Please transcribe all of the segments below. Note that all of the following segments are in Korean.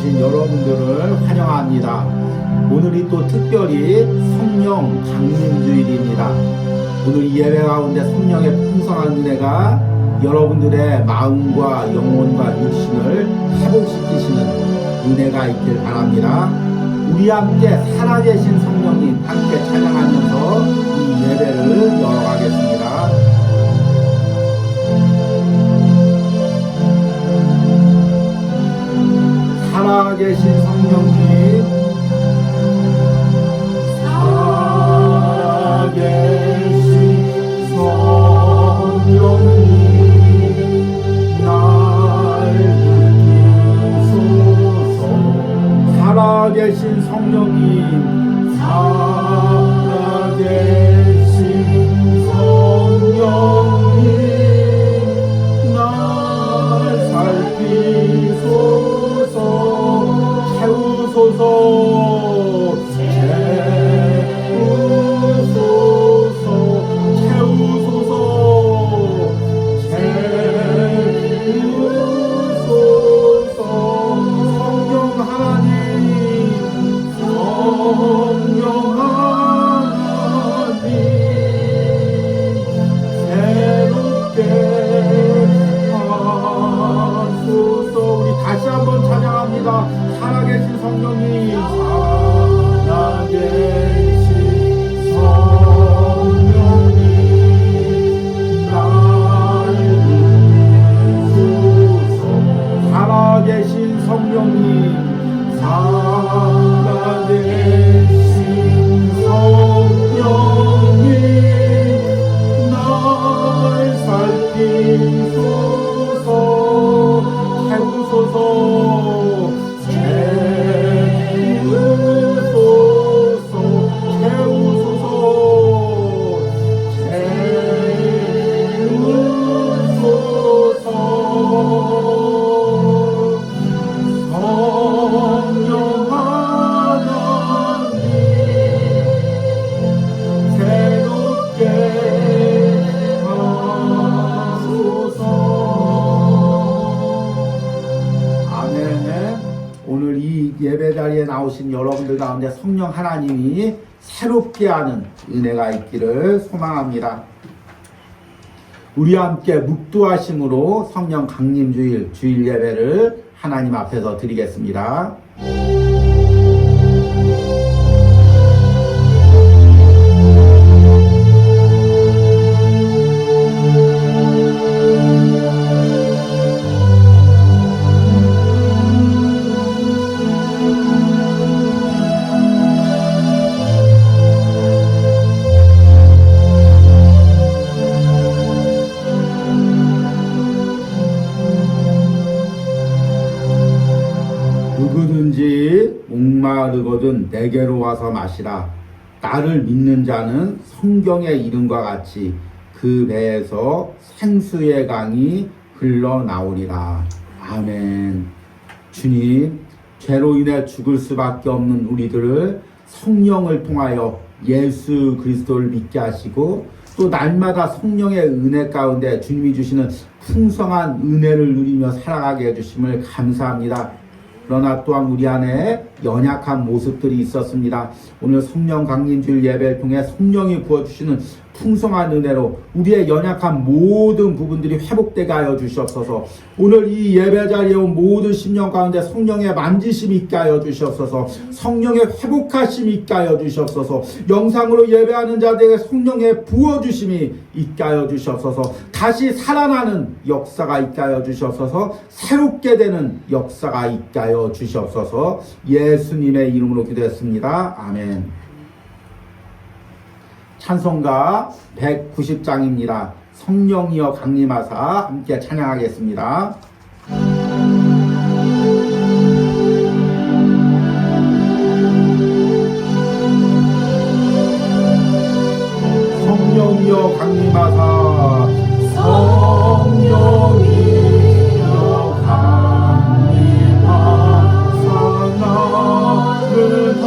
나오신 여러분들을 환영합니다. 오늘이 또 특별히 성령 강림주일입니다. 오늘 이 예배 가운데 성령의 풍성한 은혜가 여러분들의 마음과 영혼과 육신을 회복시키시는 은혜가 있길 바랍니다. 우리 함께 살아계신 성령님 함께 찬양하면서 이 예배를 열어가겠습니다. 살아계신 성령님, 살아계신 성령님, 날 부소서. 살아계신 성령님, 살아계신 성령님, 날 살피소서. 채우소서, 채우소서, 채우소서, 채우소서. 성령 하나님, 성령 하나님, 새롭게 하소서. 우리 다시 한번 찬양합니다. 살아계신 성령님, 살아계신 성령님, 날 부소서. 살아계신 성령님, 살아계신 성령님, 날 살피소서. 채우소서, 오늘 이 예배자리에 나오신 여러분들 가운데 성령 하나님이 새롭게 하는 은혜가 있기를 소망합니다. 우리와 함께 묵두하심으로 성령 강림주일 주일 예배를 하나님 앞에서 드리겠습니다. 누구든지 목마르거든 내게로 와서 마시라. 나를 믿는 자는 성경의 이름과 같이 그 배에서 생수의 강이 흘러나오리라. 아멘. 주님, 죄로 인해 죽을 수밖에 없는 우리들을 성령을 통하여 예수 그리스도를 믿게 하시고 또 날마다 성령의 은혜 가운데 주님이 주시는 풍성한 은혜를 누리며 살아가게 해주심을 감사합니다. 그러나 또한 우리 안에 연약한 모습들이 있었습니다. 오늘 성령 강림주일 예배를 통해 성령이 부어주시는 풍성한 은혜로 우리의 연약한 모든 부분들이 회복되게 하여 주시옵소서. 오늘 이 예배 자리에 온 모든 심령 가운데 성령의 만지심이 있게 하여 주시옵소서. 성령의 회복하심이 있게 하여 주시옵소서. 영상으로 예배하는 자들에게 성령의 부어주심이 있게 하여 주시옵소서. 다시 살아나는 역사가 있게 하여 주시옵소서. 새롭게 되는 역사가 있게 하여 주시옵소서. 예수님의 이름으로 기도했습니다. 아멘. 찬송가 190장입니다. 성령이여 강림하사 함께 찬양하겠습니다. 성령이여 강림하사 성령이여 강림하사 나를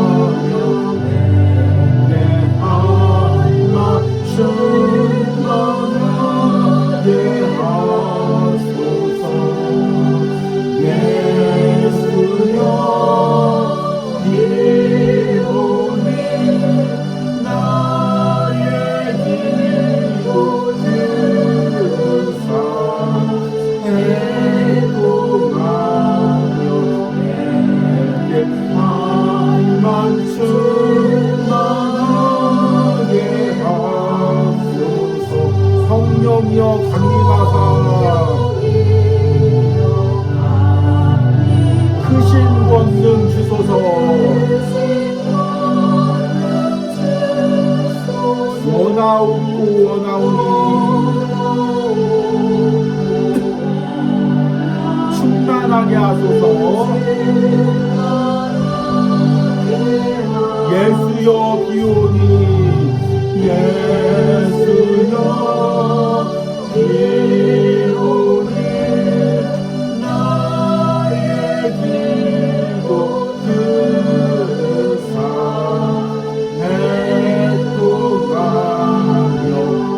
해통하여 내게 성령이여 강림하사 크신 권능 주소서. 원하옵고 원하오니 충만하게 하소서. 예수여 비오니 예수여 비오니 나의 기도 들으사 내또 가며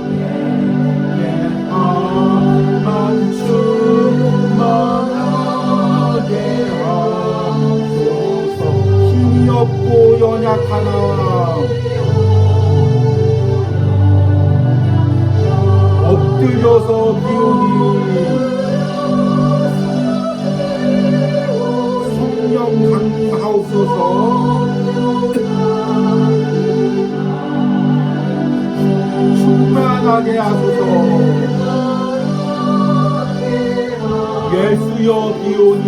내게 한만 충만하게 하소서. 힘이 없고 연약하나 엎드려서 비오니 성령 강림하옵소서. 충만하게 하소서. 예수여 비오니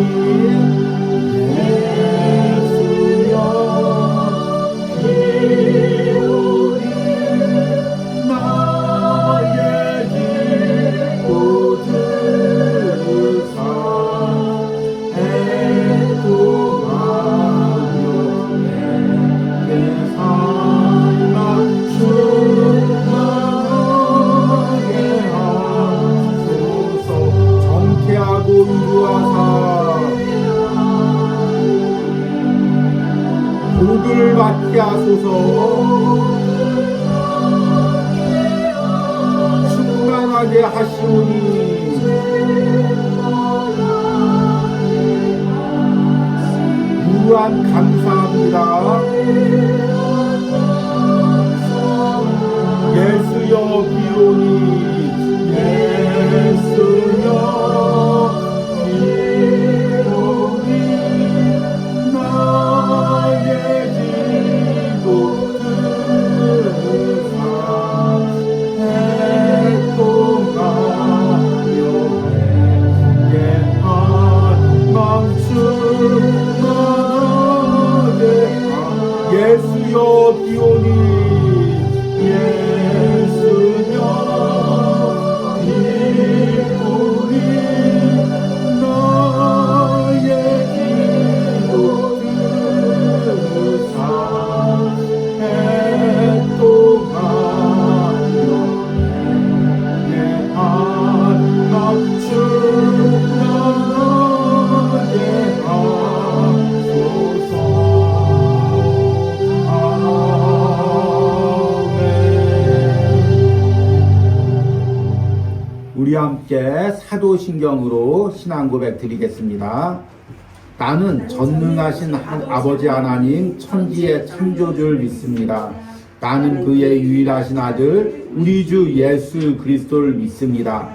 복을 받게 하소서. 충만하게 하시오니 무한 감사합니다. 예수여 비오니 예수여 예수여 비오니 예수여 비오니 나의 기도 들으사 해또 가며 내게 한낱 충만하게 하소서. 우리 함께 사도신경으로 신앙고백 드리겠습니다. 나는 전능하신 아버지 하나님 천지의 창조주를 믿습니다. 나는 그의 유일하신 아들 우리 주 예수 그리스도를 믿습니다.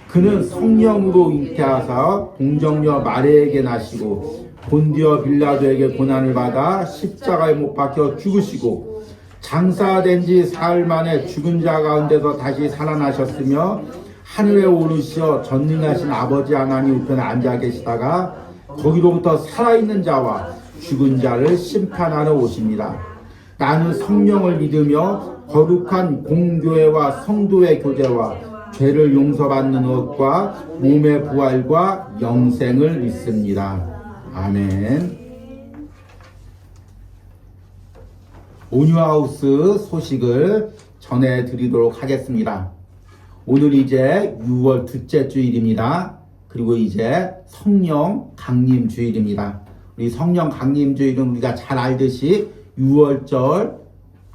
그는 성령으로 잉태하사 동정녀 마리아에게 나시고 본디어 빌라도에게 고난을 받아 십자가에 못 박혀 죽으시고 장사된 지 사흘 만에 죽은 자 가운데서 다시 살아나셨으며 하늘에 오르시어 전능하신 아버지 하나님 우편에 앉아 계시다가 거기로부터 살아있는 자와 죽은 자를 심판하러 오십니다. 나는 성령을 믿으며 거룩한 공교회와 성도의 교제와 죄를 용서받는 것과 몸의 부활과 영생을 믿습니다. 아멘. 온유하우스 소식을 전해드리도록 하겠습니다. 오늘 이제 6월 둘째 주일입니다. 그리고 이제 성령 강림 주일입니다. 우리 성령 강림 주일은 우리가 잘 알듯이 6월절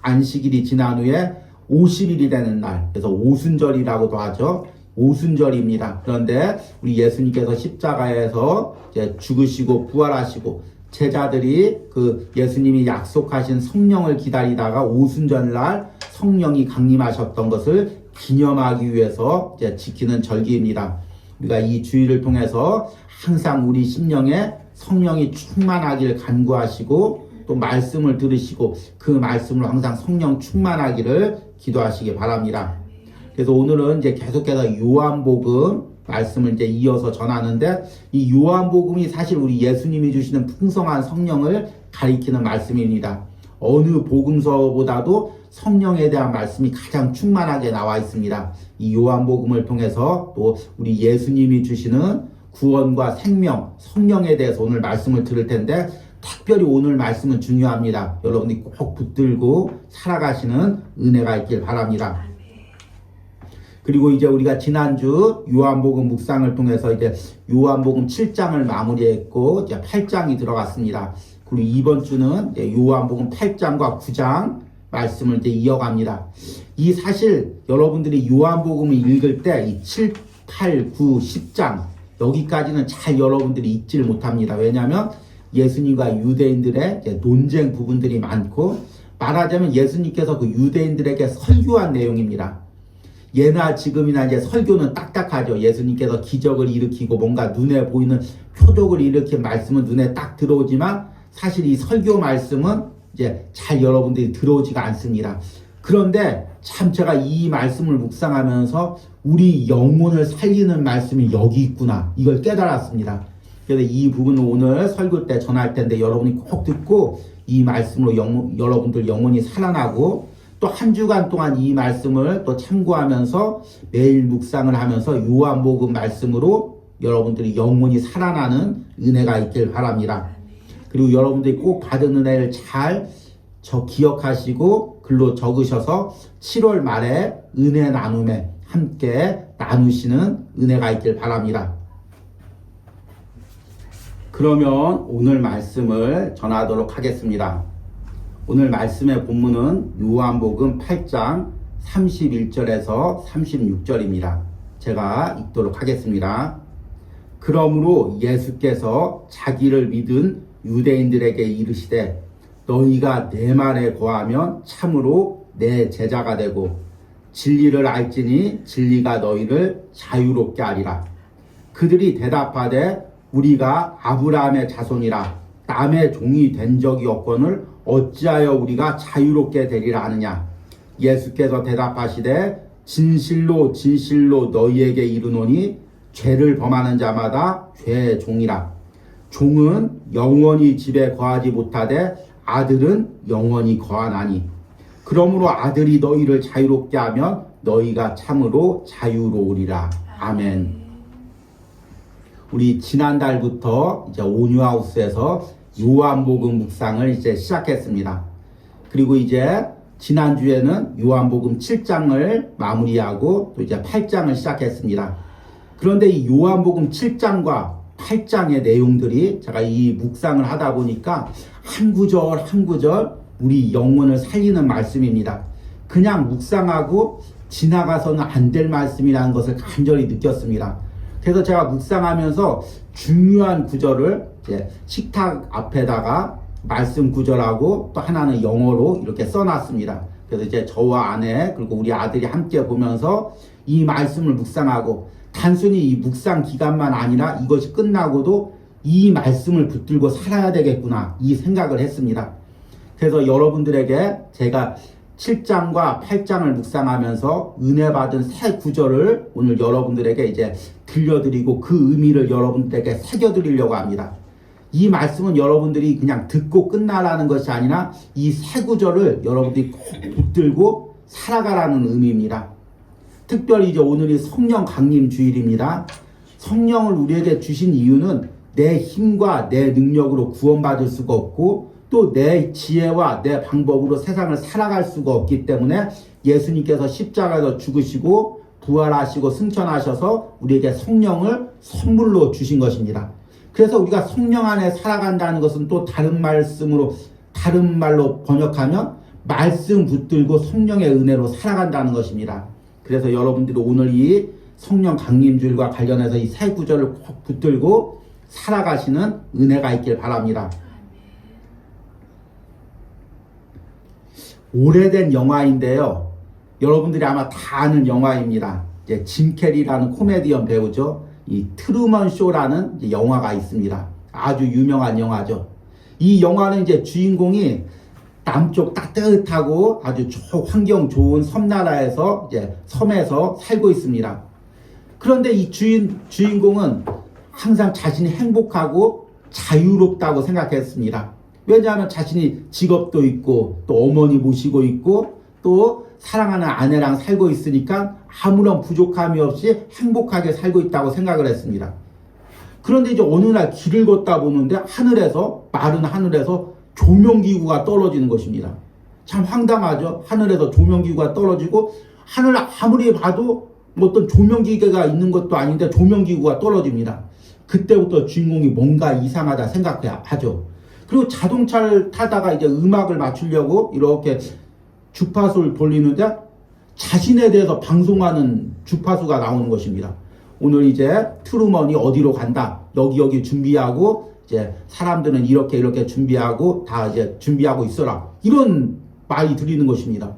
안식일이 지난 후에 50일이 되는 날, 그래서 오순절이라고도 하죠. 오순절입니다. 그런데 우리 예수님께서 십자가에서 이제 죽으시고 부활하시고 제자들이 그 예수님이 약속하신 성령을 기다리다가 오순절날 성령이 강림하셨던 것을 기념하기 위해서 이제 지키는 절기입니다. 우리가 이 주일을 통해서 항상 우리 심령에 성령이 충만하길 간구하시고 또 말씀을 들으시고 그 말씀으로 항상 성령 충만하기를 기도하시기 바랍니다. 그래서 오늘은 이제 계속해서 요한복음 말씀을 이제 이어서 전하는데, 이 요한복음이 사실 우리 예수님이 주시는 풍성한 성령을 가리키는 말씀입니다. 어느 복음서보다도 성령에 대한 말씀이 가장 충만하게 나와 있습니다. 이 요한복음을 통해서 또 우리 예수님이 주시는 구원과 생명, 성령에 대해서 오늘 말씀을 들을 텐데, 특별히 오늘 말씀은 중요합니다. 여러분이 꼭 붙들고 살아가시는 은혜가 있길 바랍니다. 그리고 이제 우리가 지난주 요한복음 묵상을 통해서 이제 요한복음 7장을 마무리했고, 이제 8장이 들어갔습니다. 그리고 이번 주는 요한복음 8장과 9장 말씀을 이제 이어갑니다. 이 사실 여러분들이 요한복음을 읽을 때 이 7, 8, 9, 10장 여기까지는 잘 여러분들이 읽지를 못합니다. 왜냐하면 예수님과 유대인들의 이제 논쟁 부분들이 많고, 말하자면 예수님께서 그 유대인들에게 설교한 내용입니다. 예나 지금이나 이제 설교는 딱딱하죠. 예수님께서 기적을 일으키고 뭔가 눈에 보이는 표적을 일으킨 말씀은 눈에 딱 들어오지만, 사실 이 설교 말씀은 이제 잘 여러분들이 들어오지가 않습니다. 그런데 참 제가 이 말씀을 묵상하면서 우리 영혼을 살리는 말씀이 여기 있구나, 이걸 깨달았습니다. 그래서 이 부분을 오늘 설교 때 전할 텐데, 여러분이 꼭 듣고 이 말씀으로 여러분들 영혼이 살아나고, 또 한 주간 동안 이 말씀을 또 참고하면서 매일 묵상을 하면서 요한복음 말씀으로 여러분들이 영혼이 살아나는 은혜가 있길 바랍니다. 그리고 여러분들이 꼭 받은 은혜를 잘 기억하시고 글로 적으셔서 7월 말에 은혜 나눔에 함께 나누시는 은혜가 있길 바랍니다. 그러면 오늘 말씀을 전하도록 하겠습니다. 오늘 말씀의 본문은 요한복음 8장 31절에서 36절입니다. 제가 읽도록 하겠습니다. 그러므로 예수께서 자기를 믿은 유대인들에게 이르시되, 너희가 내 말에 거하면 참으로 내 제자가 되고 진리를 알지니 진리가 너희를 자유롭게 하리라. 그들이 대답하되, 우리가 아브라함의 자손이라 남의 종이 된 적이 없거늘 어찌하여 우리가 자유롭게 되리라 하느냐. 예수께서 대답하시되, 진실로 진실로 너희에게 이르노니 죄를 범하는 자마다 죄의 종이라. 종은 영원히 집에 거하지 못하되 아들은 영원히 거하나니. 그러므로 아들이 너희를 자유롭게 하면 너희가 참으로 자유로우리라. 아멘. 우리 지난달부터 이제 온유하우스에서 요한복음 묵상을 이제 시작했습니다. 그리고 이제 지난주에는 요한복음 7장을 마무리하고 또 이제 8장을 시작했습니다. 그런데 이 요한복음 7장과 8장의 내용들이 제가 이 묵상을 하다 보니까 한 구절 한 구절 우리 영혼을 살리는 말씀입니다. 그냥 묵상하고 지나가서는 안 될 말씀이라는 것을 간절히 느꼈습니다. 그래서 제가 묵상하면서 중요한 구절을 이제 식탁 앞에다가 말씀 구절하고 또 하나는 영어로 이렇게 써놨습니다. 그래서 이제 저와 아내 그리고 우리 아들이 함께 보면서 이 말씀을 묵상하고, 단순히 이 묵상 기간만 아니라 이것이 끝나고도 이 말씀을 붙들고 살아야 되겠구나, 이 생각을 했습니다. 그래서 여러분들에게 제가 7장과 8장을 묵상하면서 은혜 받은 새 구절을 오늘 여러분들에게 이제 들려드리고 그 의미를 여러분들에게 새겨드리려고 합니다. 이 말씀은 여러분들이 그냥 듣고 끝나라는 것이 아니라 이 새 구절을 여러분들이 꼭 붙들고 살아가라는 의미입니다. 특별히 이제 오늘이 성령 강림 주일입니다. 성령을 우리에게 주신 이유는 내 힘과 내 능력으로 구원받을 수가 없고 또 내 지혜와 내 방법으로 세상을 살아갈 수가 없기 때문에 예수님께서 십자가에서 죽으시고 부활하시고 승천하셔서 우리에게 성령을 선물로 주신 것입니다. 그래서 우리가 성령 안에 살아간다는 것은 또 다른 말로 번역하면 말씀 붙들고 성령의 은혜로 살아간다는 것입니다. 그래서 여러분들이 오늘 이 성령 강림주일과 관련해서 이 세 구절을 꼭 붙들고 살아가시는 은혜가 있길 바랍니다. 오래된 영화인데요. 여러분들이 아마 다 아는 영화입니다. 이제 짐 캐리라는 코미디언 배우죠. 이 트루먼 쇼라는 영화가 있습니다. 아주 유명한 영화죠. 이 영화는 이제 주인공이 남쪽 따뜻하고 아주 환경 좋은 섬나라에서 이제 섬에서 살고 있습니다. 그런데 이 주인공은 항상 자신이 행복하고 자유롭다고 생각했습니다. 왜냐하면 자신이 직업도 있고 또 어머니 모시고 있고 또 사랑하는 아내랑 살고 있으니까 아무런 부족함이 없이 행복하게 살고 있다고 생각을 했습니다. 그런데 이제 어느 날 길을 걷다 보는데 마른 하늘에서 조명기구가 떨어지는 것입니다. 참 황당하죠. 하늘에서 조명기구가 떨어지고 하늘 아무리 봐도 어떤 조명기계가 있는 것도 아닌데 조명기구가 떨어집니다. 그때부터 주인공이 뭔가 이상하다 생각하죠. 그리고 자동차를 타다가 이제 음악을 맞추려고 이렇게 주파수를 돌리는데 자신에 대해서 방송하는 주파수가 나오는 것입니다. 오늘 이제 트루먼이 어디로 간다. 여기 준비하고 이제 사람들은 이렇게 준비하고 다 이제 준비하고 있어라. 이런 말이 들리는 것입니다.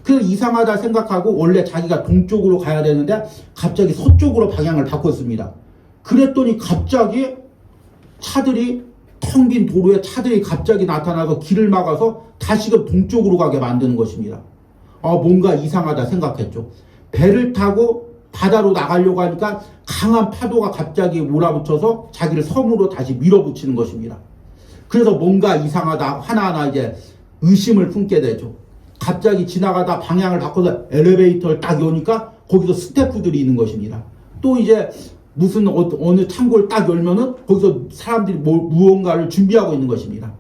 그래서 이상하다 생각하고 원래 자기가 동쪽으로 가야 되는데 갑자기 서쪽으로 방향을 바꿨습니다. 그랬더니 갑자기 텅 빈 도로에 차들이 갑자기 나타나서 길을 막아서 다시금 동쪽으로 가게 만드는 것입니다. 뭔가 이상하다 생각했죠. 배를 타고 바다로 나가려고 하니까 강한 파도가 갑자기 몰아붙여서 자기를 섬으로 다시 밀어붙이는 것입니다. 그래서 뭔가 이상하다 하나하나 이제 의심을 품게 되죠. 갑자기 지나가다 방향을 바꿔서 엘리베이터를 딱 여니까 거기서 스태프들이 있는 것입니다. 또 이제 무슨 어느 창고를 딱 열면은 거기서 사람들이 무언가를 준비하고 있는 것입니다.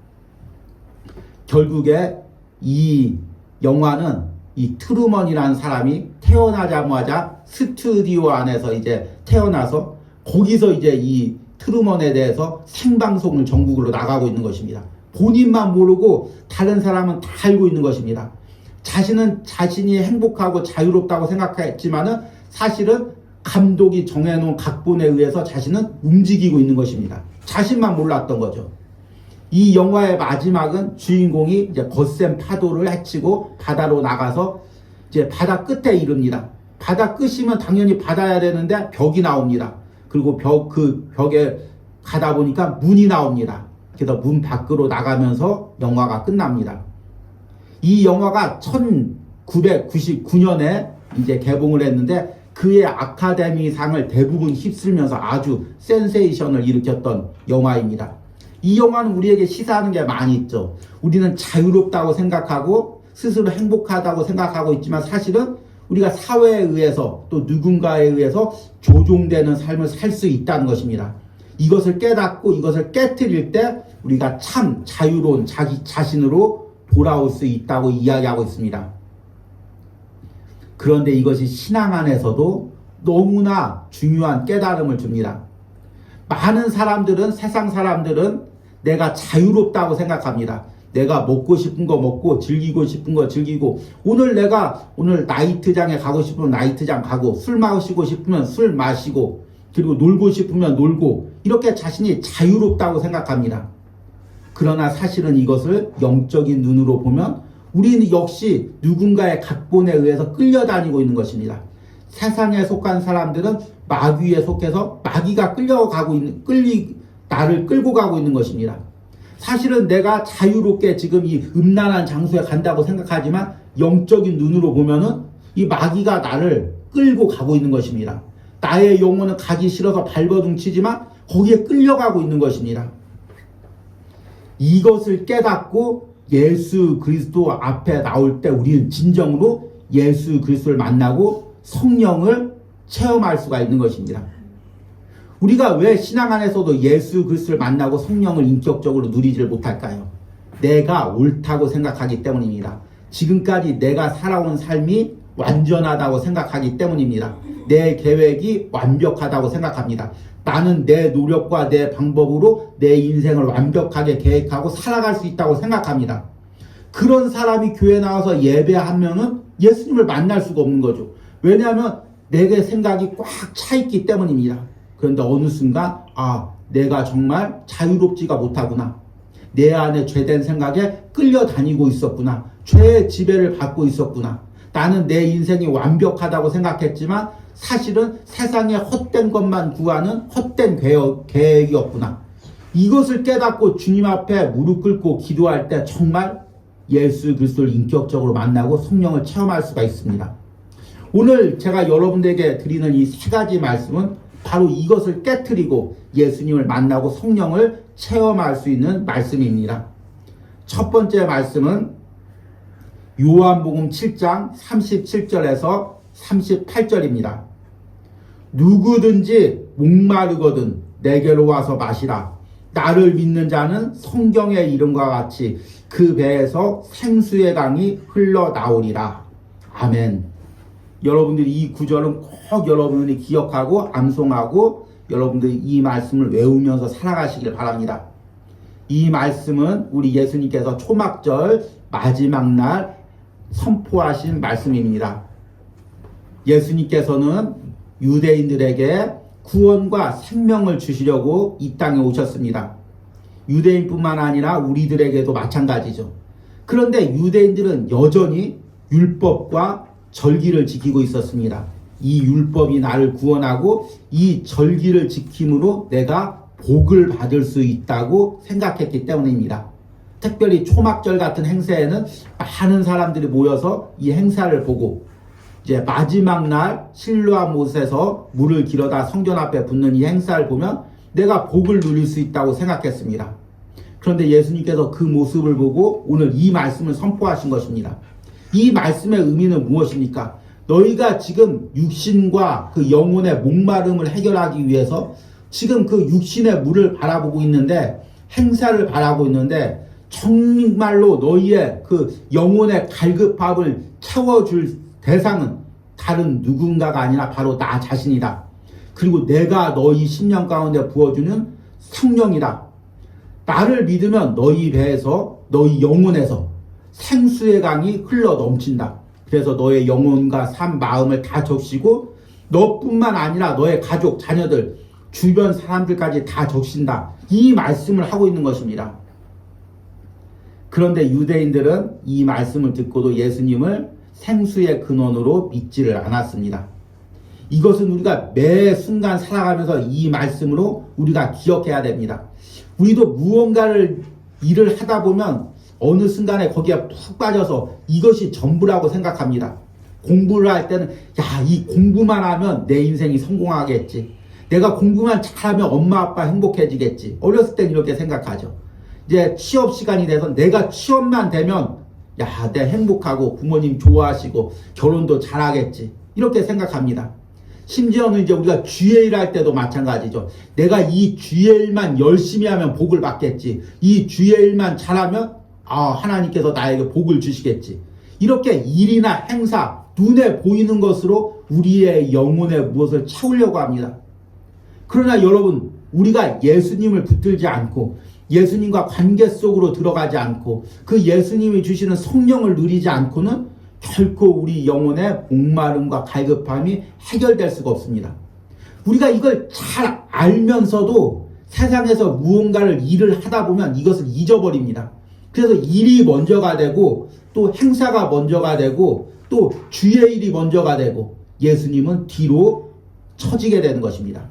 결국에 이 영화는 이 트루먼이라는 사람이 태어나자마자 스튜디오 안에서 이제 태어나서 거기서 이제 이 트루먼에 대해서 생방송을 전국으로 나가고 있는 것입니다. 본인만 모르고 다른 사람은 다 알고 있는 것입니다. 자신은 자신이 행복하고 자유롭다고 생각했지만은 사실은 감독이 정해놓은 각본에 의해서 자신은 움직이고 있는 것입니다. 자신만 몰랐던 거죠. 이 영화의 마지막은 주인공이 이제 거센 파도를 헤치고 바다로 나가서 이제 바다 끝에 이릅니다. 바다 끝이면 당연히 받아야 되는데 벽이 나옵니다. 그리고 그 벽에 가다 보니까 문이 나옵니다. 그래서 문 밖으로 나가면서 영화가 끝납니다. 이 영화가 1999년에 이제 개봉을 했는데 그의 아카데미상을 대부분 휩쓸면서 아주 센세이션을 일으켰던 영화입니다. 이 영화는 우리에게 시사하는 게 많이 있죠. 우리는 자유롭다고 생각하고 스스로 행복하다고 생각하고 있지만 사실은 우리가 사회에 의해서 또 누군가에 의해서 조종되는 삶을 살 수 있다는 것입니다. 이것을 깨닫고 이것을 깨트릴 때 우리가 참 자유로운 자기 자신으로 돌아올 수 있다고 이야기하고 있습니다. 그런데 이것이 신앙 안에서도 너무나 중요한 깨달음을 줍니다. 많은 사람들은, 세상 사람들은 내가 자유롭다고 생각합니다. 내가 먹고 싶은 거 먹고 즐기고 싶은 거 즐기고 오늘 나이트장에 가고 싶으면 나이트장 가고 술 마시고 싶으면 술 마시고 그리고 놀고 싶으면 놀고 이렇게 자신이 자유롭다고 생각합니다. 그러나 사실은 이것을 영적인 눈으로 보면 우리는 역시 누군가의 각본에 의해서 끌려다니고 있는 것입니다. 세상에 속한 사람들은 마귀에 속해서 마귀가 나를 끌고 가고 있는 것입니다. 사실은 내가 자유롭게 지금 이 음란한 장소에 간다고 생각하지만 영적인 눈으로 보면은 이 마귀가 나를 끌고 가고 있는 것입니다. 나의 영혼은 가기 싫어서 발버둥 치지만 거기에 끌려가고 있는 것입니다. 이것을 깨닫고 예수 그리스도 앞에 나올 때 우리는 진정으로 예수 그리스도를 만나고 성령을 체험할 수가 있는 것입니다. 우리가 왜 신앙 안에서도 예수 그리스도를 만나고 성령을 인격적으로 누리지를 못할까요? 내가 옳다고 생각하기 때문입니다. 지금까지 내가 살아온 삶이 완전하다고 생각하기 때문입니다. 내 계획이 완벽하다고 생각합니다. 나는 내 노력과 내 방법으로 내 인생을 완벽하게 계획하고 살아갈 수 있다고 생각합니다. 그런 사람이 교회 나와서 예배하면은 예수님을 만날 수가 없는 거죠. 왜냐하면 내게 생각이 꽉 차 있기 때문입니다. 그런데 어느 순간 내가 정말 자유롭지가 못하구나. 내 안에 죄된 생각에 끌려다니고 있었구나. 죄의 지배를 받고 있었구나. 나는 내 인생이 완벽하다고 생각했지만 사실은 세상에 헛된 것만 구하는 헛된 계획이었구나. 이것을 깨닫고 주님 앞에 무릎 꿇고 기도할 때 정말 예수 그리스도를 인격적으로 만나고 성령을 체험할 수가 있습니다. 오늘 제가 여러분들에게 드리는 이 세 가지 말씀은 바로 이것을 깨트리고 예수님을 만나고 성령을 체험할 수 있는 말씀입니다. 첫 번째 말씀은 요한복음 7장 37절에서 38절입니다. 누구든지 목마르거든 내게로 와서 마시라. 나를 믿는 자는 성경의 이름과 같이 그 배에서 생수의 강이 흘러나오리라. 아멘. 여러분들이 이 구절은 꼭 여러분들이 기억하고 암송하고 여러분들이 이 말씀을 외우면서 살아가시길 바랍니다. 이 말씀은 우리 예수님께서 초막절 마지막 날 선포하신 말씀입니다. 예수님께서는 유대인들에게 구원과 생명을 주시려고 이 땅에 오셨습니다. 유대인뿐만 아니라 우리들에게도 마찬가지죠. 그런데 유대인들은 여전히 율법과 절기를 지키고 있었습니다. 이 율법이 나를 구원하고 이 절기를 지킴으로 내가 복을 받을 수 있다고 생각했기 때문입니다. 특별히 초막절 같은 행사에는 많은 사람들이 모여서 이 행사를 보고 이제 마지막 날 실로암 못에서 물을 길어다 성전 앞에 붓는 이 행사를 보면 내가 복을 누릴 수 있다고 생각했습니다. 그런데 예수님께서 그 모습을 보고 오늘 이 말씀을 선포하신 것입니다. 이 말씀의 의미는 무엇입니까? 너희가 지금 육신과 그 영혼의 목마름을 해결하기 위해서 지금 그 육신의 물을 바라보고 있는데 행사를 바라고 있는데 정말로 너희의 그 영혼의 갈급함을 채워줄 대상은 다른 누군가가 아니라 바로 나 자신이다. 그리고 내가 너희 심령 가운데 부어주는 성령이다. 나를 믿으면 너희 배에서 너희 영혼에서 생수의 강이 흘러 넘친다. 그래서 너의 영혼과 삶, 마음을 다 적시고 너뿐만 아니라 너의 가족, 자녀들, 주변 사람들까지 다 적신다. 이 말씀을 하고 있는 것입니다. 그런데 유대인들은 이 말씀을 듣고도 예수님을 생수의 근원으로 믿지를 않았습니다. 이것은 우리가 매 순간 살아가면서 이 말씀으로 우리가 기억해야 됩니다. 우리도 무언가를 일을 하다 보면 어느 순간에 거기에 푹 빠져서 이것이 전부라고 생각합니다. 공부를 할 때는 이 공부만 하면 내 인생이 성공하겠지. 내가 공부만 잘하면 엄마 아빠 행복해지겠지. 어렸을 땐 이렇게 생각하죠. 이제 취업 시간이 돼서 내가 취업만 되면 내 행복하고 부모님 좋아하시고 결혼도 잘하겠지. 이렇게 생각합니다. 심지어는 이제 우리가 주의 일할 때도 마찬가지죠. 내가 이 주의 일만 열심히 하면 복을 받겠지. 이 주의 일만 잘하면 하나님께서 나에게 복을 주시겠지. 이렇게 일이나 행사, 눈에 보이는 것으로 우리의 영혼에 무엇을 채우려고 합니다. 그러나 여러분, 우리가 예수님을 붙들지 않고 예수님과 관계 속으로 들어가지 않고 그 예수님이 주시는 성령을 누리지 않고는 결코 우리 영혼의 목마름과 갈급함이 해결될 수가 없습니다. 우리가 이걸 잘 알면서도 세상에서 무언가를 일을 하다 보면 이것을 잊어버립니다. 그래서 일이 먼저가 되고 또 행사가 먼저가 되고 또 주의 일이 먼저가 되고 예수님은 뒤로 처지게 되는 것입니다.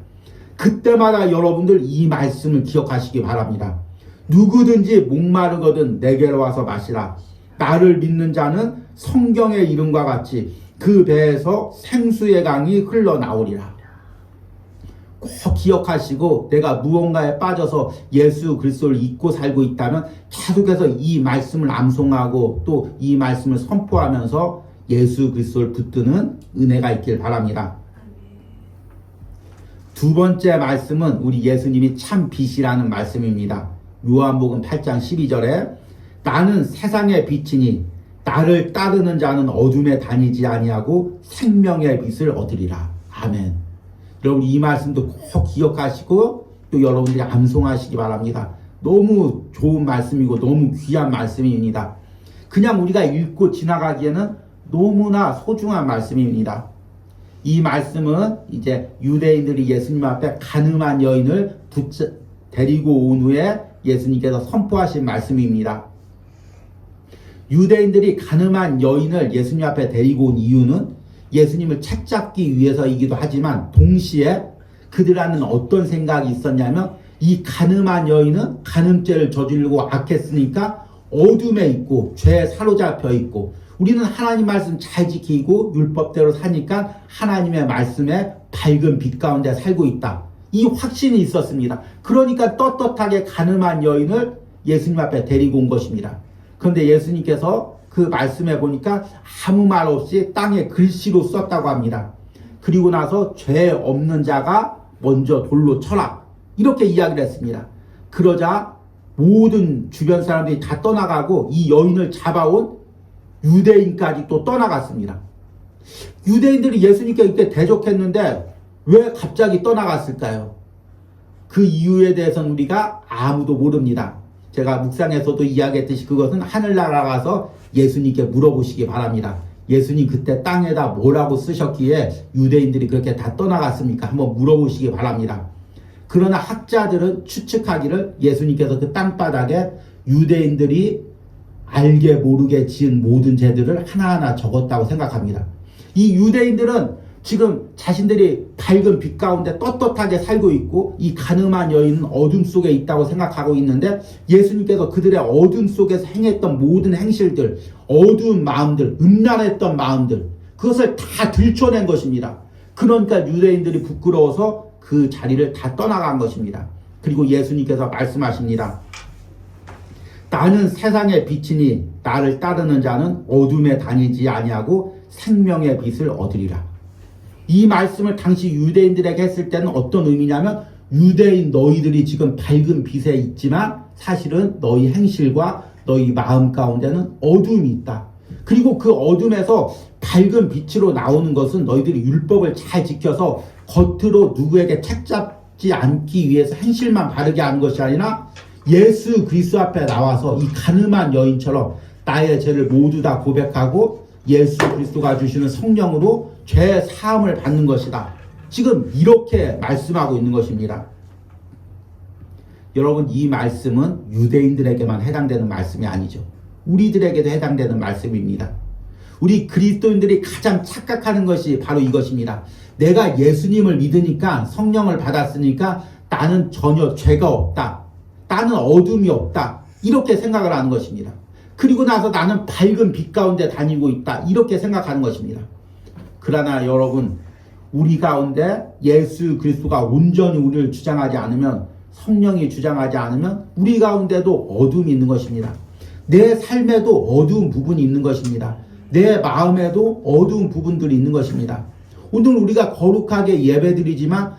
그때마다 여러분들 이 말씀을 기억하시기 바랍니다. 누구든지 목마르거든 내게로 와서 마시라. 나를 믿는 자는 성경의 이름과 같이 그 배에서 생수의 강이 흘러나오리라. 꼭 기억하시고 내가 무언가에 빠져서 예수 그리스도를 잊고 살고 있다면 계속해서 이 말씀을 암송하고 또 이 말씀을 선포하면서 예수 그리스도를 붙드는 은혜가 있길 바랍니다. 두 번째 말씀은 우리 예수님이 참 빛이라는 말씀입니다. 요한복음 8장 12절에 나는 세상의 빛이니 나를 따르는 자는 어둠에 다니지 아니하고 생명의 빛을 얻으리라. 아멘. 여러분 이 말씀도 꼭 기억하시고 또 여러분들이 암송하시기 바랍니다. 너무 좋은 말씀이고 너무 귀한 말씀입니다. 그냥 우리가 읽고 지나가기에는 너무나 소중한 말씀입니다. 이 말씀은 이제 유대인들이 예수님 앞에 가늠한 여인을 데리고 온 후에 예수님께서 선포하신 말씀입니다. 유대인들이 가늠한 여인을 예수님 앞에 데리고 온 이유는 예수님을 책잡기 위해서이기도 하지만 동시에 그들 안에는 어떤 생각이 있었냐면 이 가늠한 여인은 간음죄를 저지르고 악했으니까 어둠에 있고 죄에 사로잡혀 있고 우리는 하나님 말씀 잘 지키고 율법대로 사니까 하나님의 말씀에 밝은 빛 가운데 살고 있다. 이 확신이 있었습니다. 그러니까 떳떳하게 가늠한 여인을 예수님 앞에 데리고 온 것입니다. 그런데 예수님께서 그 말씀에 보니까 아무 말 없이 땅에 글씨로 썼다고 합니다. 그리고 나서 죄 없는 자가 먼저 돌로 쳐라. 이렇게 이야기를 했습니다. 그러자 모든 주변 사람들이 다 떠나가고 이 여인을 잡아온 유대인까지 또 떠나갔습니다. 유대인들이 예수님께 이때 대적했는데 왜 갑자기 떠나갔을까요? 그 이유에 대해서는 우리가 아무도 모릅니다. 제가 묵상에서도 이야기했듯이 그것은 하늘나라 가서 예수님께 물어보시기 바랍니다. 예수님 그때 땅에다 뭐라고 쓰셨기에 유대인들이 그렇게 다 떠나갔습니까? 한번 물어보시기 바랍니다. 그러나 학자들은 추측하기를 예수님께서 그 땅바닥에 유대인들이 알게 모르게 지은 모든 죄들을 하나하나 적었다고 생각합니다. 이 유대인들은 지금 자신들이 밝은 빛 가운데 떳떳하게 살고 있고 이 가늠한 여인은 어둠 속에 있다고 생각하고 있는데 예수님께서 그들의 어둠 속에서 행했던 모든 행실들, 어두운 마음들, 음란했던 마음들 그것을 다 들춰낸 것입니다. 그러니까 유대인들이 부끄러워서 그 자리를 다 떠나간 것입니다. 그리고 예수님께서 말씀하십니다. 나는 세상의 빛이니 나를 따르는 자는 어둠에 다니지 아니하고 생명의 빛을 얻으리라. 이 말씀을 당시 유대인들에게 했을 때는 어떤 의미냐면 유대인 너희들이 지금 밝은 빛에 있지만 사실은 너희 행실과 너희 마음 가운데는 어둠이 있다. 그리고 그 어둠에서 밝은 빛으로 나오는 것은 너희들이 율법을 잘 지켜서 겉으로 누구에게 책잡지 않기 위해서 행실만 바르게 하는 것이 아니라 예수 그리스도 앞에 나와서 이 가늠한 여인처럼 나의 죄를 모두 다 고백하고 예수 그리스도가 주시는 성령으로 죄 사함을 받는 것이다. 지금 이렇게 말씀하고 있는 것입니다. 여러분 이 말씀은 유대인들에게만 해당되는 말씀이 아니죠. 우리들에게도 해당되는 말씀입니다. 우리 그리스도인들이 가장 착각하는 것이 바로 이것입니다. 내가 예수님을 믿으니까 성령을 받았으니까 나는 전혀 죄가 없다. 나는 어둠이 없다. 이렇게 생각을 하는 것입니다. 그리고 나서 나는 밝은 빛 가운데 다니고 있다. 이렇게 생각하는 것입니다. 그러나 여러분 우리 가운데 예수 그리스도가 온전히 우리를 주장하지 않으면 성령이 주장하지 않으면 우리 가운데도 어둠이 있는 것입니다. 내 삶에도 어두운 부분이 있는 것입니다. 내 마음에도 어두운 부분들이 있는 것입니다. 오늘 우리가 거룩하게 예배드리지만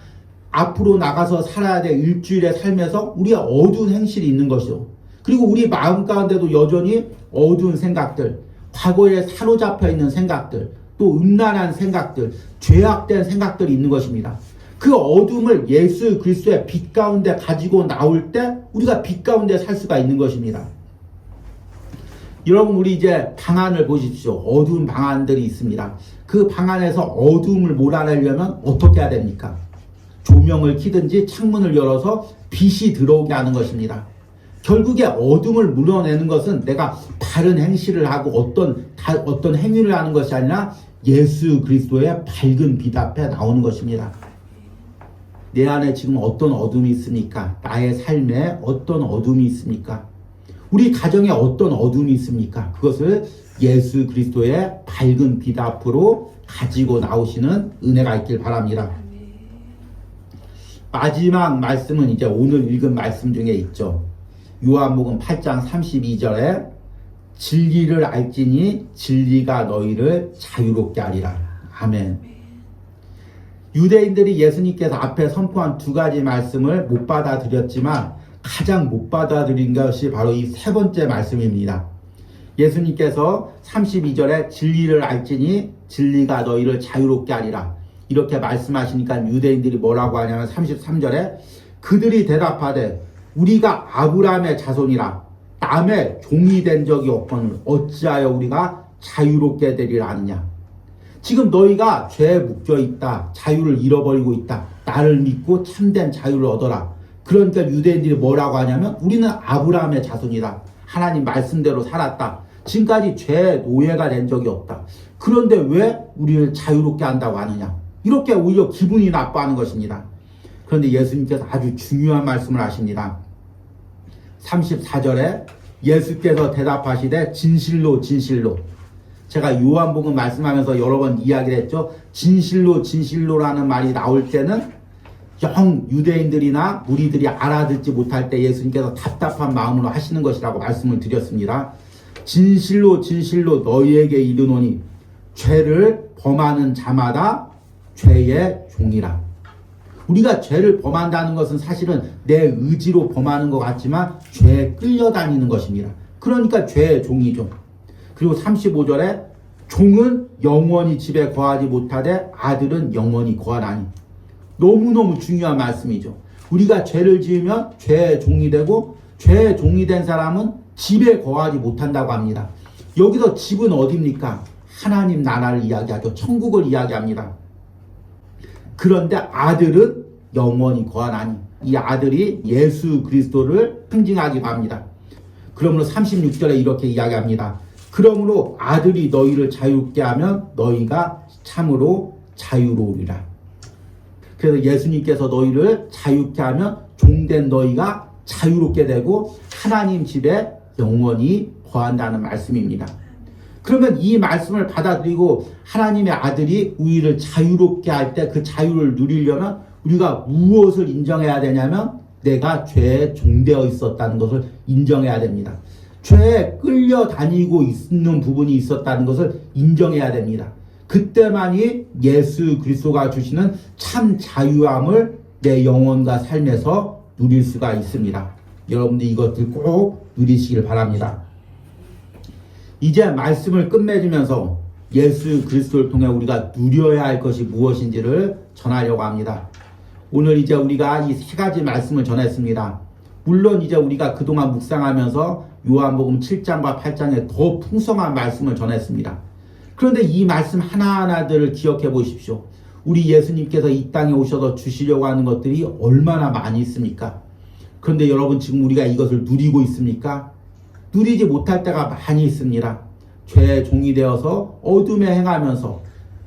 앞으로 나가서 살아야 될 일주일의 삶에서 우리의 어두운 행실이 있는 것이죠. 그리고 우리 마음 가운데도 여전히 어두운 생각들, 과거에 사로잡혀 있는 생각들, 또 음란한 생각들, 죄악된 생각들이 있는 것입니다. 그 어둠을 예수 그리스도의 빛 가운데 가지고 나올 때 우리가 빛 가운데 살 수가 있는 것입니다. 여러분 우리 이제 방안을 보십시오. 어두운 방안들이 있습니다. 그 방안에서 어둠을 몰아내려면 어떻게 해야 됩니까? 조명을 켜든지 창문을 열어서 빛이 들어오게 하는 것입니다. 결국에 어둠을 물어내는 것은 내가 바른 행실을 하고 어떤 행위를 하는 것이 아니라 예수 그리스도의 밝은 빛 앞에 나오는 것입니다. 내 안에 지금 어떤 어둠이 있습니까? 나의 삶에 어떤 어둠이 있습니까? 우리 가정에 어떤 어둠이 있습니까? 그것을 예수 그리스도의 밝은 빛 앞으로 가지고 나오시는 은혜가 있길 바랍니다. 마지막 말씀은 이제 오늘 읽은 말씀 중에 있죠. 요한복음 8장 32절에 진리를 알지니 진리가 너희를 자유롭게 하리라. 아멘. 유대인들이 예수님께서 앞에 선포한 두 가지 말씀을 못 받아들였지만 가장 못 받아들인 것이 바로 이 세 번째 말씀입니다. 예수님께서 32절에 진리를 알지니 진리가 너희를 자유롭게 하리라. 이렇게 말씀하시니까 유대인들이 뭐라고 하냐면 33절에 그들이 대답하되 우리가 아브라함의 자손이라 남의 종이 된 적이 없거늘 어찌하여 우리가 자유롭게 되리라 하느냐. 지금 너희가 죄에 묶여 있다. 자유를 잃어버리고 있다. 나를 믿고 참된 자유를 얻어라. 그러니까 유대인들이 뭐라고 하냐면 우리는 아브라함의 자손이다. 하나님 말씀대로 살았다. 지금까지 죄의 노예가 된 적이 없다. 그런데 왜 우리를 자유롭게 한다고 하느냐. 이렇게 오히려 기분이 나빠하는 것입니다. 그런데 예수님께서 아주 중요한 말씀을 하십니다. 34절에 예수께서 대답하시되 진실로 진실로. 제가 요한복음 말씀하면서 여러 번 이야기를 했죠. 진실로 진실로라는 말이 나올 때는 영 유대인들이나 무리들이 알아듣지 못할 때 예수님께서 답답한 마음으로 하시는 것이라고 말씀을 드렸습니다. 진실로 진실로 너희에게 이르노니 죄를 범하는 자마다 죄의 종이라. 우리가 죄를 범한다는 것은 사실은 내 의지로 범하는 것 같지만 죄에 끌려다니는 것입니다. 그러니까 죄의 종이죠. 그리고 35절에 종은 영원히 집에 거하지 못하되 아들은 영원히 거하나니. 너무너무 중요한 말씀이죠. 우리가 죄를 지으면 죄의 종이 되고 죄의 종이 된 사람은 집에 거하지 못한다고 합니다. 여기서 집은 어디입니까? 하나님 나라를 이야기하죠. 천국을 이야기합니다. 그런데 아들은 영원히 거하나니. 이 아들이 예수 그리스도를 상징하기도 합니다. 그러므로 36절에 이렇게 이야기합니다. 그러므로 아들이 너희를 자유롭게 하면 너희가 참으로 자유로우리라. 그래서 예수님께서 너희를 자유롭게 하면 종된 너희가 자유롭게 되고 하나님 집에 영원히 거한다는 말씀입니다. 그러면 이 말씀을 받아들이고 하나님의 아들이 우리를 자유롭게 할 때 그 자유를 누리려면 우리가 무엇을 인정해야 되냐면 내가 죄에 종되어 있었다는 것을 인정해야 됩니다. 죄에 끌려다니고 있는 부분이 있었다는 것을 인정해야 됩니다. 그때만이 예수 그리스도가 주시는 참 자유함을 내 영혼과 삶에서 누릴 수가 있습니다. 여러분들 이것들 꼭 누리시길 바랍니다. 이제 말씀을 끝맺으면서 예수 그리스도를 통해 우리가 누려야 할 것이 무엇인지를 전하려고 합니다. 오늘 이제 우리가 이 세 가지 말씀을 전했습니다. 물론 이제 우리가 그동안 묵상하면서 요한복음 7장과 8장에 더 풍성한 말씀을 전했습니다. 그런데 이 말씀 하나하나들을 기억해 보십시오. 우리 예수님께서 이 땅에 오셔서 주시려고 하는 것들이 얼마나 많이 있습니까? 그런데 여러분 지금 우리가 이것을 누리고 있습니까? 누리지 못할 때가 많이 있습니다. 죄의 종이 되어서 어둠에 행하면서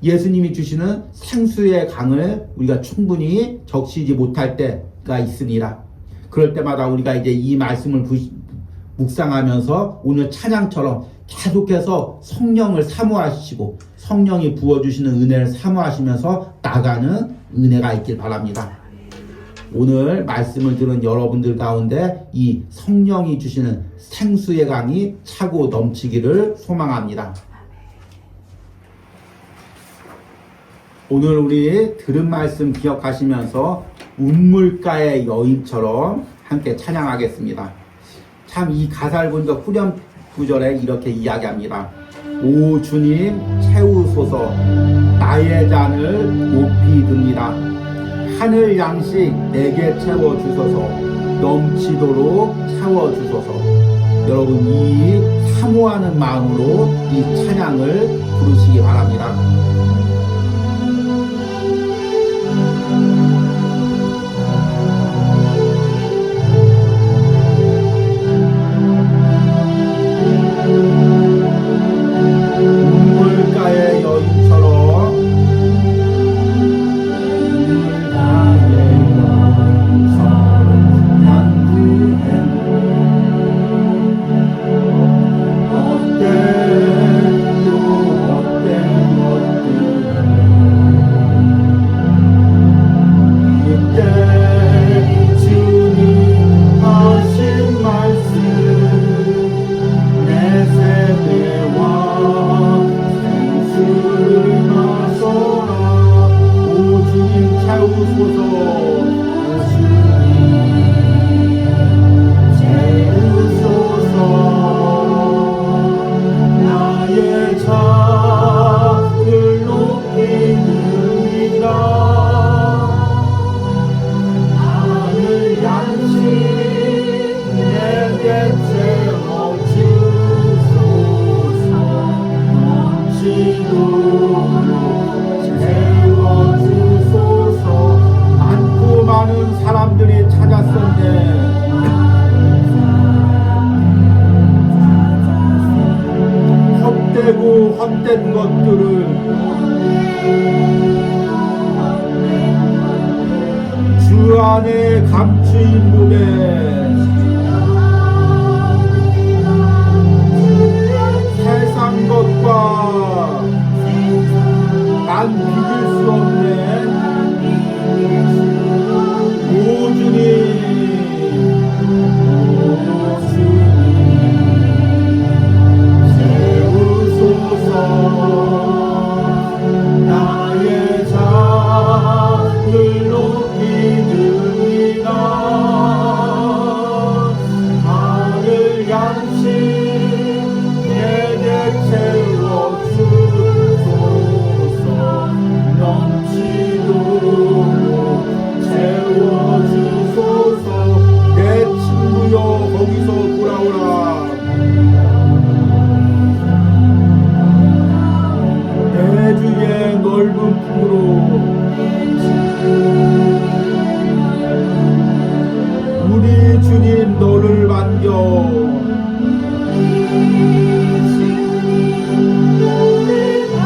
예수님이 주시는 생수의 강을 우리가 충분히 적시지 못할 때가 있습니다. 그럴 때마다 우리가 이제 이 말씀을 묵상하면서 오늘 찬양처럼 계속해서 성령을 사모하시고 성령이 부어주시는 은혜를 사모하시면서 나가는 은혜가 있길 바랍니다. 오늘 말씀을 들은 여러분들 가운데 이 성령이 주시는 생수의 강이 차고 넘치기를 소망합니다. 오늘 우리 들은 말씀 기억하시면서 운물가의 여인처럼 함께 찬양하겠습니다. 참 이 가사를 보니까 후렴 구절에 이렇게 이야기합니다. 오 주님 채우소서 나의 잔을 높이 듭니다. 하늘 양식 내게 채워주소서 넘치도록 채워주소서. 여러분 이 사모하는 마음으로 이 찬양을 부르시기 바랍니다. 물가의 여인처럼 헛된 것들을 주 안에 감추인 몸에 생수와 난 비길 수 없네. 오 주님, 나의 잔을 높이느니라. 하늘 양식 내게 채워주소서. 넘치도록 채워주소서. 내 친구여 거기서 돌아오라. 내 주의 넓은 품으로 우리 주님 너를 반겨.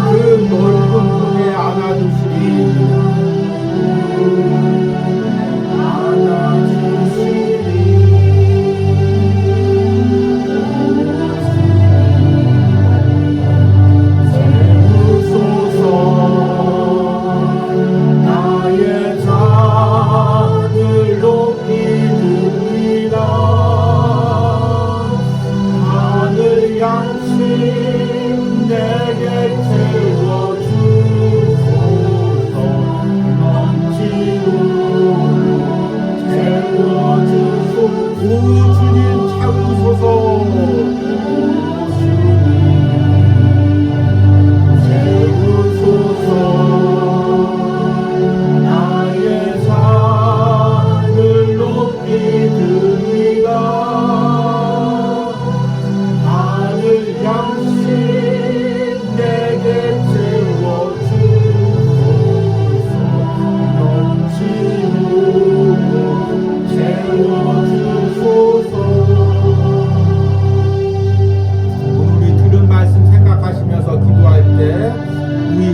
그 넓은 품에 안아주시리.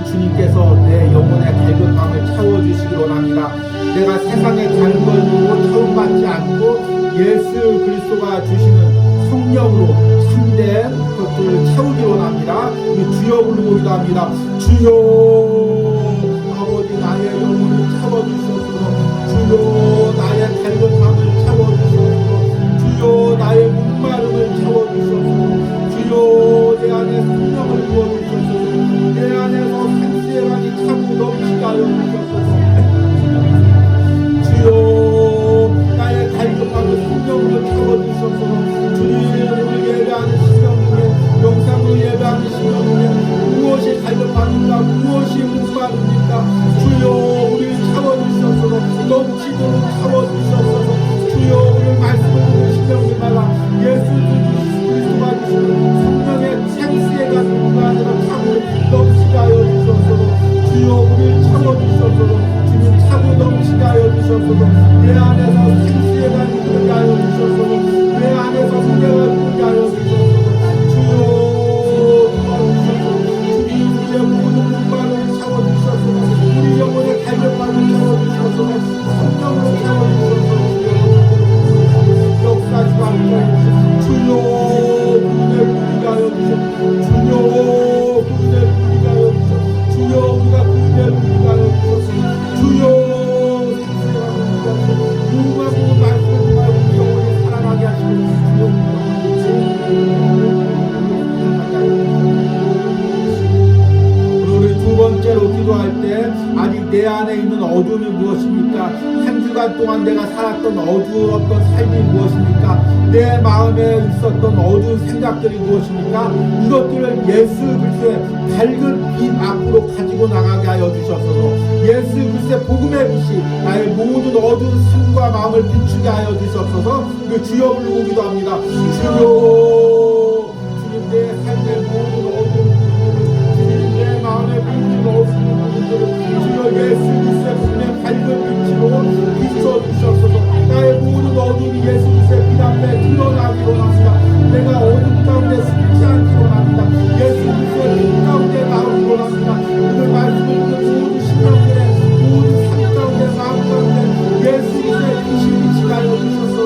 주님께서 내 영혼의 갈급함을 채워주시기 원합니다. 내가 세상의 다른 걸 보고 처음받지 않고 예수 그리스도가 주시는 성령으로 참된 것들을 채우기 원합니다. 주여 부르고 기도합니다. 주여 아버지 나의 영혼을 채워주셔서 주여 나의 갈급함을 채워주셔서 주여 나의 목마름을 채워주셔서 주여 내 안에 성령을 부어주셔서 내 안에서 생수의 강이 차고 넘치게 하여 주셔서 주여 나의 갈급함을 성령으로 채워주셔서 주님 오늘 예배하는 시간 중에 영상으로 예배하는 시간 중에 무엇이 갈급합니까? 무엇이 목마릅니까? 주여 우리를 채워주셔서 넘치도록 채워주셔서 주여 오늘 말씀을 듣는 심령님마다 예수 그리스도가 주시는 성령의 생수의 강을 그 안에서 차고 넘치게 하여 주셔서 주여 우리를 채워주셔서 주님 차고 넘치게 하여 주셔서 내 안에서 생수의 강이 흐르게 하여 주셔서 내 안에서 은혜가 흐르게 하여 주셔서 주여 도와주셔서 주님 우리의 모든 목마름을 채워주셔서 우리 영혼의 갈급함을 채워주셔서 성령으로 채워주셔서 역사하시고 함께 주여 그분의 부리게 하여 주셔서 주여 그분의 부리게 하여 주셔서 주여 우리가 그분의 부리게 하여 주셔서 주여 누구하고 말씀 우리 영혼이 살아나게 하시고 우리 두 번째로 기도할 때 아직 내 안에 있는 어둠이 무엇입니까? 한 주간 동안 내가 살았던 어두웠던 삶이 무엇입니까? 내 마음에 있었던 어두운 생각들이 무엇입니까? 이것들을 예수 그리스도의 밝은 빛 앞으로 가지고 나가게 하여 주셨소서. 예수 그리스도의 복음의 빛이 나의 모든 어두운 삶과 마음을 비추게 하여 주셨소서. 그 주여 부르고 기도합니다. 주여 주님 내 삶의 모든 어두운 부분들을 주님 내 마음의 모든 어두운 부분들을 주여 예수 그리스도의 복음의 밝은 빛으로 비춰주셨소서. 나의 모든 어둠이 예수 그리스도의 빛 앞에 드러나기로 합니다. 내가 어둠 가운데 숨지 않기로 합니다. 예수 그리스도의 빛 가운데 나오기로 합니다. 오늘 말씀을 듣는 모든 신령들의 모든 삶 가운데 마음 가운데 예수 그리스도의 빛이 비치게 하여 주셔서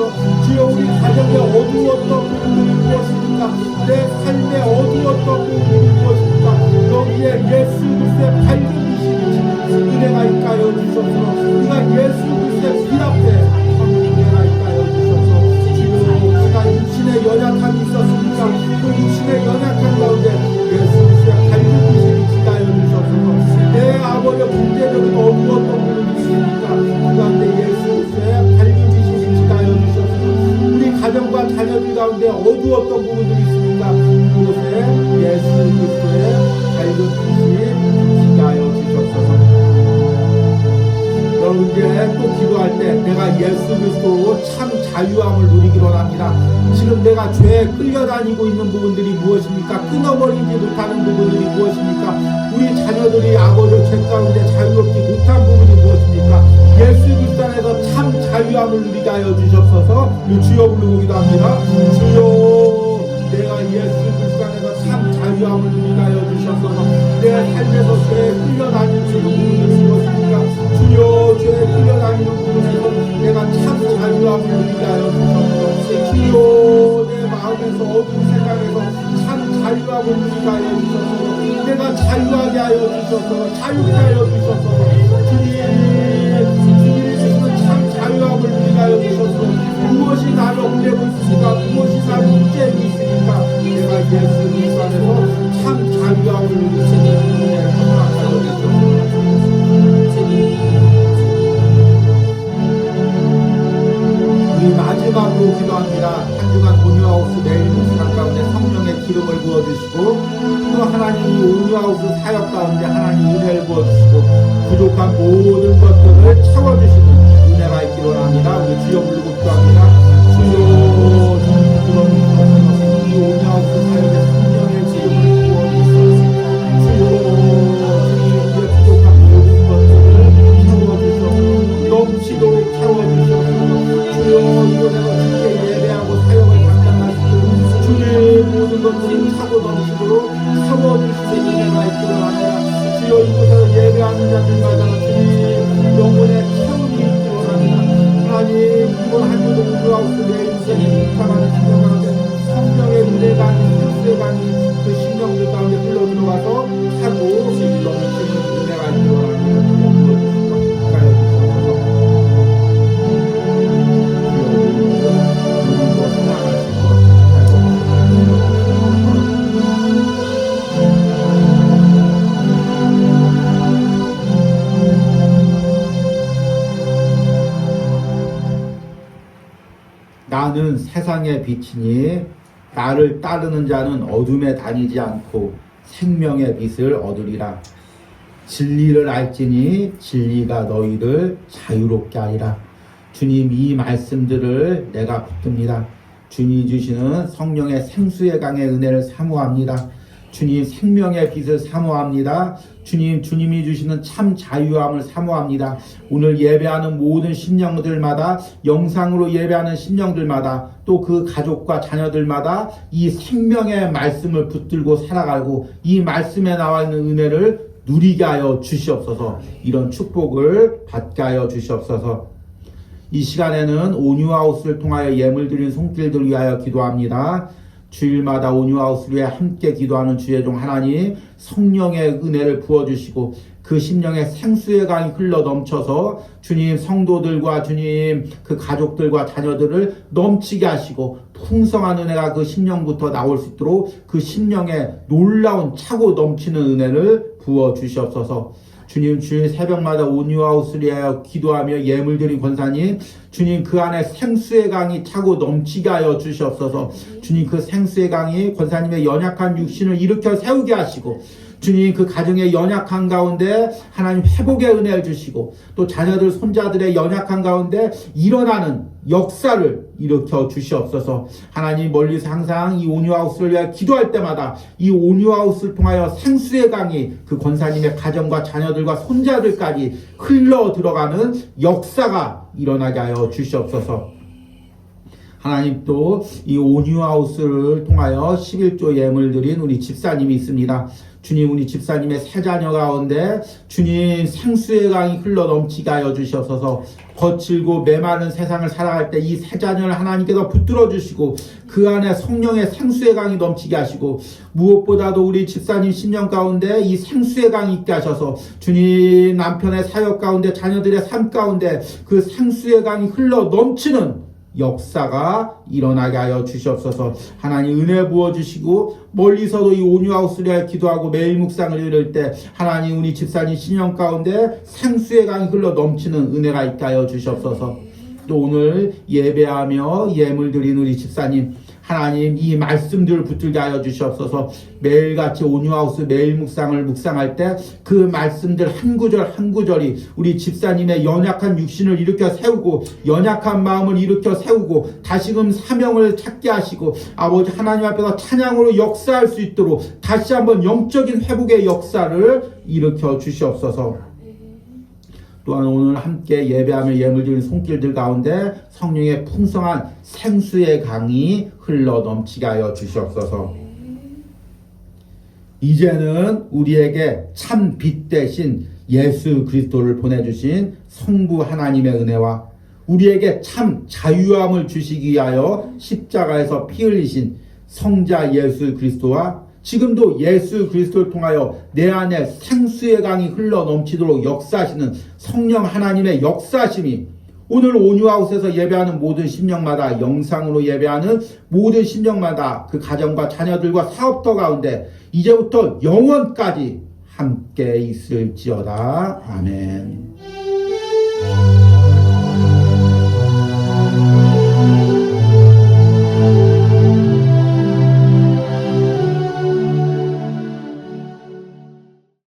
주여 우리 가정의 어두웠던 부분들이 무엇입니까? 내 삶의 어두웠던 부분 가운데 어두웠던 부분들이 있으니까 그곳에 예수 그리스도의 밝은 빛이 비치게 하여 주셨소서. 여러분 이제 또 기도할 때 내가 예수 그리스도로 참 자유함을 누리기로 합니다. 지금 내가 죄에 끌려다니고 있는 부분들이 무엇입니까? 끊어버리지 못하는 부분들이 무엇입니까? 우리 자녀들이 아버지의 죄 가운데 자유롭지 못한 부분이 무엇입니까? 예수 그리스도 안에서 참 자유함을 누리게 하여 주시옵소서. 주여 부르고 기도합니다. 주여, 내가 예수 그리스도 안에서 참 자유함을 누리게 하여 주시옵소서. 내 삶에서 죄에 끌려다니는 부분들이 무엇입니까? 주여, 죄에 끌려다니는 부분에서 내가 참 자유함을 누리게 하여 주시옵소서. 주여, 내 마음에서 어두운 생각에서 참 자유함을 누리게 하여 주시옵소서. 내가 자유하게 하여 주시옵소서. 자유케 하여 주시옵소서. 주님이 주시는 참 자유함을 누리게 하여 주시옵소서. 무엇이 나를 얽매고 있습니까? 무엇이 나를 묶고 있습니까? 내가 예수 그리스도 안에서 참 자유함을 누리시는 은혜를 허락하여 주시옵소서. 우리 마지막으로 기도합니다. 한 주간 온유하우스 매일 묵상 가운데 성령의 기름을 부어주시고 또 하나님이 온유하우스 사역 가운데 하나님 은혜를 부어주시고 부족한 모든 것들을 채워주시는 은혜가 있기로 합니다. 우리 주여 부르고 기도합니다. 주여, 이 온유하우스 사역에 성령의 기름을 부어주시고 주여, 우리의 부족한 모든 것들을 채워주시고 넘치도록 채워주시옵소서. 주여, 이곳에서 주께 예배하고 사역을 감당하시고 주의 모든 것들을 차고 넘치도록 채워주시는 은혜가 있기로 합니다. 주여, 이곳에서 예배하는 자들마다 주님 영혼의 채움이 있기로 합니다. 하나님, 이번 한 주도 온유하우스 매일 무슨 사랑하는 신령 가운데 성령의 은혜가 아닌 특수의 강이 그 신령들 가운데 흘러 들어가서 차고 넘치는 은혜가 있기로 합니다. 나는 세상의 빛이니 나를 따르는 자는 어둠에 다니지 않고 생명의 빛을 얻으리라. 진리를 알지니 진리가 너희를 자유롭게 하리라. 주님, 이 말씀들을 내가 붙듭니다. 주님이 주시는 성령의 생수의 강의 은혜를 사모합니다. 주님, 생명의 빛을 사모합니다. 주님, 주님이 주시는 참 자유함을 사모합니다. 오늘 예배하는 모든 심령들마다, 영상으로 예배하는 심령들마다, 또 그 가족과 자녀들마다 이 생명의 말씀을 붙들고 살아가고 이 말씀에 나와 있는 은혜를 누리게 하여 주시옵소서. 이런 축복을 받게 하여 주시옵소서. 이 시간에는 온유하우스를 통하여 예물 드린 손길들 위하여 기도합니다. 주일마다 온유하우스를 위해 함께 기도하는 주의 종 하나님, 성령의 은혜를 부어주시고 그 심령의 생수의 강이 흘러 넘쳐서 주님 성도들과 주님 그 가족들과 자녀들을 넘치게 하시고 풍성한 은혜가 그 심령부터 나올 수 있도록 그 심령에 놀라운 차고 넘치는 은혜를 부어주시옵소서. 주님, 주일 새벽마다 온유하우스를 위하여 기도하며 예물 드린 권사님, 주님 그 안에 생수의 강이 차고 넘치게 하여 주시옵소서. 주님, 그 생수의 강이 권사님의 연약한 육신을 일으켜 세우게 하시고 주님, 그 가정의 연약한 가운데 하나님 회복의 은혜를 주시고 또 자녀들 손자들의 연약한 가운데 일어나는 역사를 일으켜 주시옵소서. 하나님, 멀리서 항상 이 온유하우스를 위해 기도할 때마다 이 온유하우스를 통하여 생수의 강이 그 권사님의 가정과 자녀들과 손자들까지 흘러 들어가는 역사가 일어나게 하여 주시옵소서. 하나님, 또 이 온유하우스를 통하여 11조 예물 드린 우리 집사님이 있습니다. 주님, 우리 집사님의 세 자녀 가운데 주님 생수의 강이 흘러 넘치게 하여 주시옵소서. 거칠고 메마른 세상을 살아갈 때 이 세 자녀를 하나님께서 붙들어 주시고 그 안에 성령의 생수의 강이 넘치게 하시고 무엇보다도 우리 집사님 심령 가운데 이 생수의 강이 있게 하셔서 주님 남편의 사역 가운데 자녀들의 삶 가운데 그 생수의 강이 흘러 넘치는 역사가 일어나게 하여 주시옵소서. 하나님, 은혜 부어주시고 멀리서도 이 온유하우스를 기도하고 매일 묵상을 이룰 때 하나님, 우리 집사님 신령 가운데 생수의 강이 흘러 넘치는 은혜가 있게 하여 주시옵소서. 또 오늘 예배하며 예물 드린 우리 집사님 하나님 이 말씀들을 붙들게 하여 주시옵소서. 매일같이 온유하우스 매일 묵상을 묵상할 때 그 말씀들 한 구절 한 구절이 우리 집사님의 연약한 육신을 일으켜 세우고 연약한 마음을 일으켜 세우고 다시금 사명을 찾게 하시고 아버지 하나님 앞에서 찬양으로 역사할 수 있도록 다시 한번 영적인 회복의 역사를 일으켜 주시옵소서. 또한 오늘 함께 예배하며 예물드리는 손길들 가운데 성령의 풍성한 생수의 강이 흘러 넘치게 하여 주시옵소서. 이제는 우리에게 참 빛 대신 예수 그리스도를 보내주신 성부 하나님의 은혜와 우리에게 참 자유함을 주시기 위하여 십자가에서 피 흘리신 성자 예수 그리스도와 지금도 예수 그리스도를 통하여 내 안에 생수의 강이 흘러 넘치도록 역사하시는 성령 하나님의 역사심이 오늘 온유하우스에서 예배하는 모든 심령마다 영상으로 예배하는 모든 심령마다 그 가정과 자녀들과 사업터 가운데 이제부터 영원까지 함께 있을지어다. 아멘.